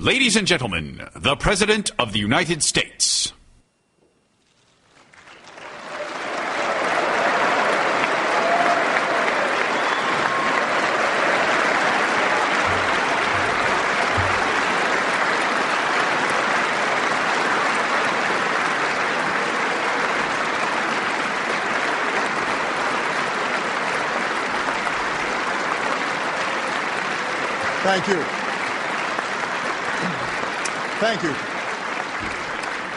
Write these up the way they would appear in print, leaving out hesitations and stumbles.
Ladies and gentlemen, the President of the United States. Thank you. Thank you.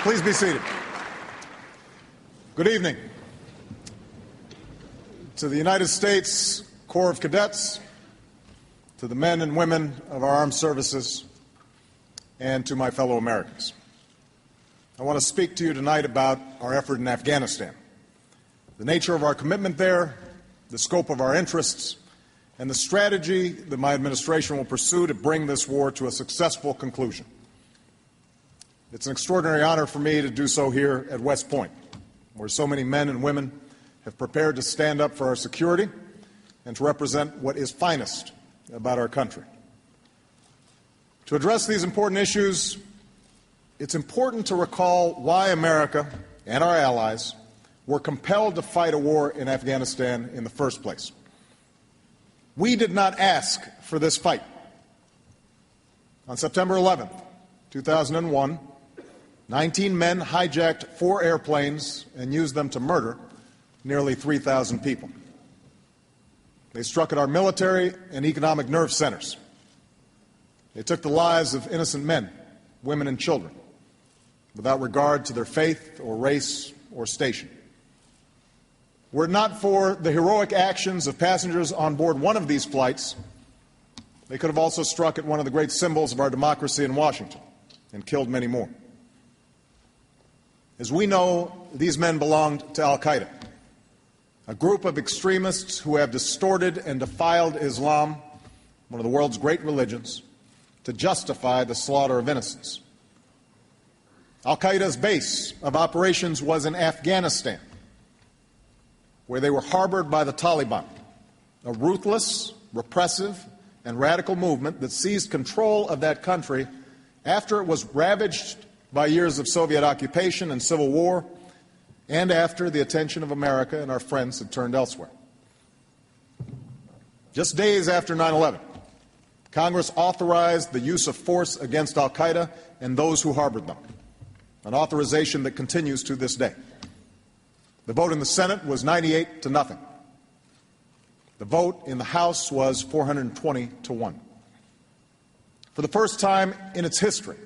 Please be seated. Good evening. To the United States Corps of Cadets, to the men and women of our armed services, and to my fellow Americans. I want to speak to you tonight about our effort in Afghanistan, the nature of our commitment there, the scope of our interests, and the strategy that my administration will pursue to bring this war to a successful conclusion. It's an extraordinary honor for me to do so here at West Point, where so many men and women have prepared to stand up for our security and to represent what is finest about our country. To address these important issues, it's important to recall why America and our allies were compelled to fight a war in Afghanistan in the first place. We did not ask for this fight. On September 11th, 2001, 19 men hijacked 4 airplanes and used them to murder nearly 3,000 people. They struck at our military and economic nerve centers. They took the lives of innocent men, women, and children without regard to their faith or race or station. Were it not for the heroic actions of passengers on board one of these flights, they could have also struck at one of the great symbols of our democracy in Washington and killed many more. As we know, these men belonged to Al-Qaeda, a group of extremists who have distorted and defiled Islam, one of the world's great religions, to justify the slaughter of innocents. Al-Qaeda's base of operations was in Afghanistan, where they were harbored by the Taliban, a ruthless, repressive, and radical movement that seized control of that country after it was ravaged by years of Soviet occupation and civil war, and after the attention of America and our friends had turned elsewhere. Just days after 9/11, Congress authorized the use of force against Al-Qaeda and those who harbored them, an authorization that continues to this day. The vote in the Senate was 98 to nothing. The vote in the House was 420 to 1. For the first time in its history,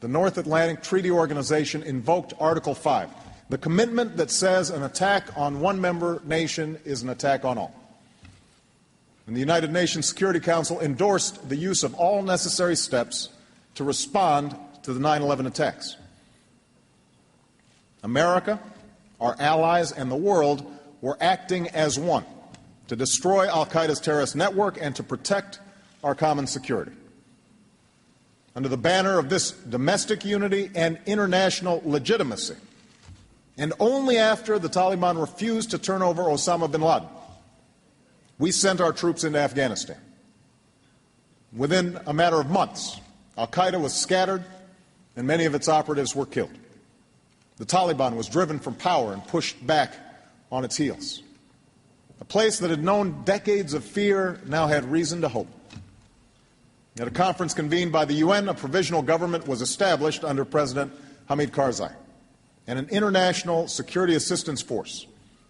the North Atlantic Treaty Organization invoked Article 5, the commitment that says an attack on one member nation is an attack on all. And the United Nations Security Council endorsed the use of all necessary steps to respond to the 9/11 attacks. America, our allies, and the world were acting as one to destroy Al-Qaeda's terrorist network and to protect our common security. Under the banner of this domestic unity and international legitimacy, and only after the Taliban refused to turn over Osama bin Laden, we sent our troops into Afghanistan. Within a matter of months, Al-Qaeda was scattered and many of its operatives were killed. The Taliban was driven from power and pushed back on its heels. A place that had known decades of fear now had reason to hope. At a conference convened by the UN, a provisional government was established under President Hamid Karzai, and an international security assistance force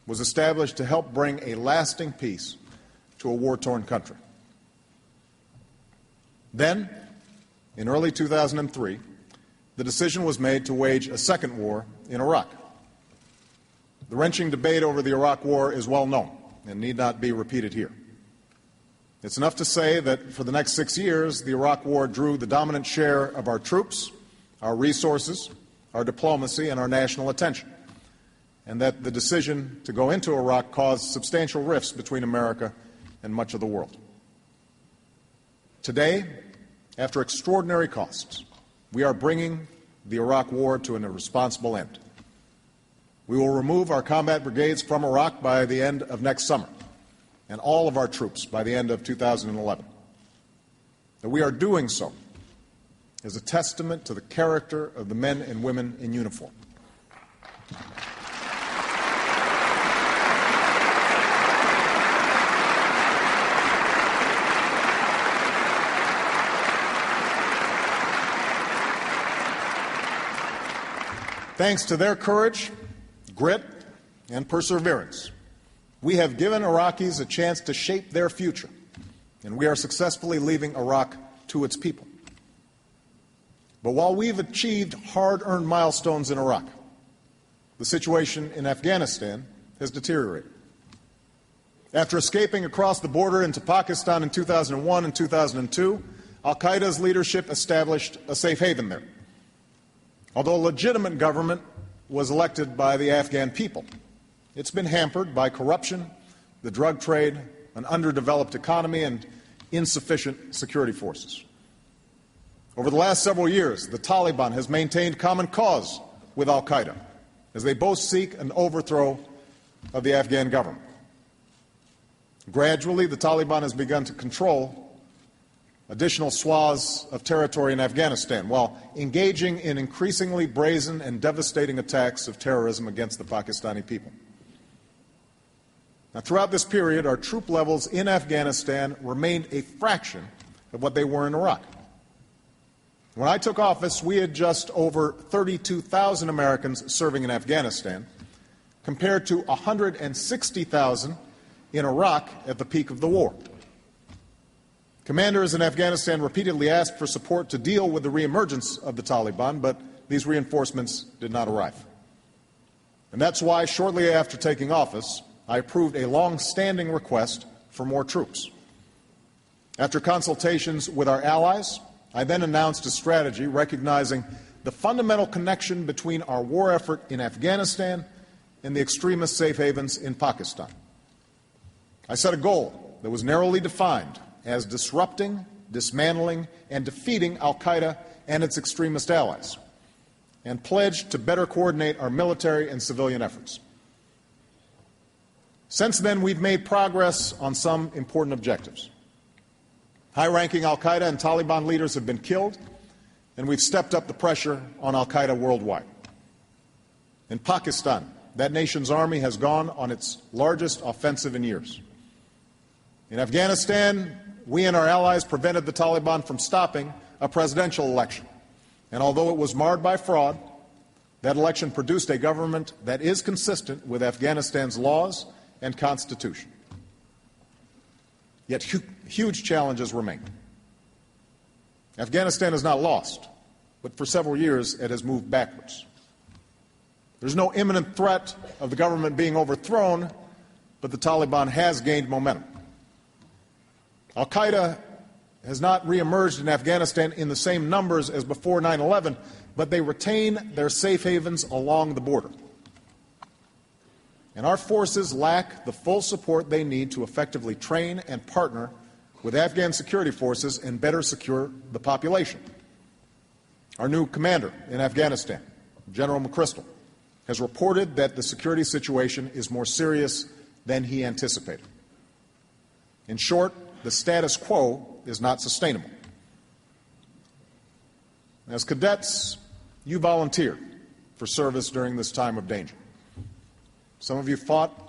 was established to help bring a lasting peace to a war-torn country. Then, in early 2003, the decision was made to wage a second war in Iraq. The wrenching debate over the Iraq War is well known and need not be repeated here. It's enough to say that for the next 6 years, the Iraq War drew the dominant share of our troops, our resources, our diplomacy, and our national attention, and that the decision to go into Iraq caused substantial rifts between America and much of the world. Today, after extraordinary costs, we are bringing the Iraq War to an irresponsible end. We will remove our combat brigades from Iraq by the end of next summer, and all of our troops by the end of 2011. That we are doing so is a testament to the character of the men and women in uniform. Thanks to their courage, grit, and perseverance, we have given Iraqis a chance to shape their future, and we are successfully leaving Iraq to its people. But while we've achieved hard-earned milestones in Iraq, the situation in Afghanistan has deteriorated. After escaping across the border into Pakistan in 2001 and 2002, al-Qaeda's leadership established a safe haven there. Although a legitimate government was elected by the Afghan people, it's been hampered by corruption, the drug trade, an underdeveloped economy, and insufficient security forces. Over the last several years, the Taliban has maintained common cause with al-Qaeda as they both seek an overthrow of the Afghan government. Gradually, the Taliban has begun to control additional swaths of territory in Afghanistan while engaging in increasingly brazen and devastating attacks of terrorism against the Pakistani people. Now, throughout this period, our troop levels in Afghanistan remained a fraction of what they were in Iraq. When I took office, we had just over 32,000 Americans serving in Afghanistan, compared to 160,000 in Iraq at the peak of the war. Commanders in Afghanistan repeatedly asked for support to deal with the reemergence of the Taliban, but these reinforcements did not arrive. And that's why, shortly after taking office, I approved a long-standing request for more troops. After consultations with our allies, I then announced a strategy recognizing the fundamental connection between our war effort in Afghanistan and the extremist safe havens in Pakistan. I set a goal that was narrowly defined as disrupting, dismantling, and defeating al-Qaeda and its extremist allies, and pledged to better coordinate our military and civilian efforts. Since then, we've made progress on some important objectives. High-ranking al-Qaeda and Taliban leaders have been killed, and we've stepped up the pressure on al-Qaeda worldwide. In Pakistan, that nation's army has gone on its largest offensive in years. In Afghanistan, we and our allies prevented the Taliban from stopping a presidential election. And although it was marred by fraud, that election produced a government that is consistent with Afghanistan's laws and constitution. Yet huge challenges remain. Afghanistan is not lost, but for several years it has moved backwards. There's no imminent threat of the government being overthrown, but the Taliban has gained momentum. Al-Qaeda has not reemerged in Afghanistan in the same numbers as before 9/11, but they retain their safe havens along the border. And our forces lack the full support they need to effectively train and partner with Afghan security forces and better secure the population. Our new commander in Afghanistan, General McChrystal, has reported that the security situation is more serious than he anticipated. In short, the status quo is not sustainable. As cadets, you volunteered for service during this time of danger. Some of you fought